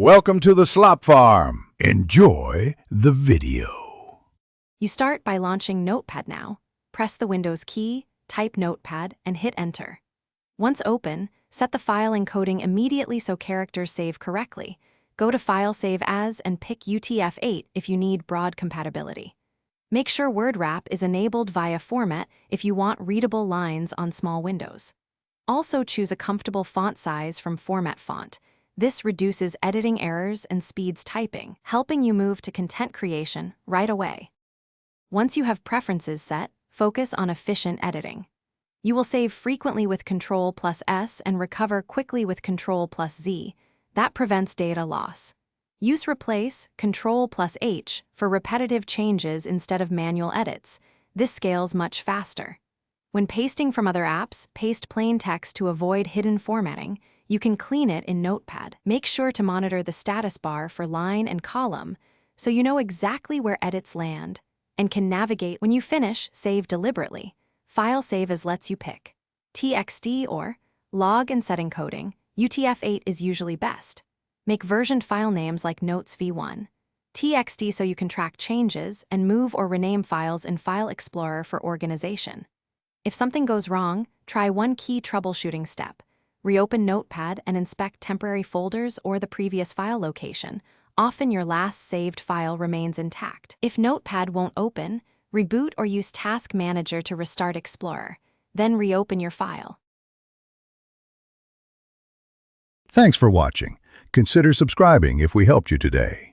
Welcome to the Slop Farm. Enjoy the video. You start by launching Notepad now. Press the Windows key, type Notepad, and hit Enter. Once open, set the file encoding immediately so characters save correctly. Go to File Save As and pick UTF-8 if you need broad compatibility. Make sure Word Wrap is enabled via Format if you want readable lines on small windows. Also choose a comfortable font size from Format Font. This reduces editing errors and speeds typing, helping you move to content creation right away. Once you have preferences set, focus on efficient editing. You will save frequently with Ctrl+S and recover quickly with Ctrl+Z. That prevents data loss. Use Replace Ctrl+H for repetitive changes instead of manual edits. This scales much faster. When pasting from other apps, paste plain text to avoid hidden formatting. You can clean it in Notepad. Make sure to monitor the status bar for line and column so you know exactly where edits land and can navigate. When you finish, save deliberately. File Save As lets you pick TXT or log and set encoding. UTF-8 is usually best. Make versioned file names like Notes v1. TXT so you can track changes and move or rename files in File Explorer for organization. If something goes wrong, try one key troubleshooting step. Reopen Notepad and inspect temporary folders or the previous file location. Often your last saved file remains intact. If Notepad won't open, reboot or use Task Manager to restart Explorer. Then reopen your file. Thanks for watching. Consider subscribing if we helped you today.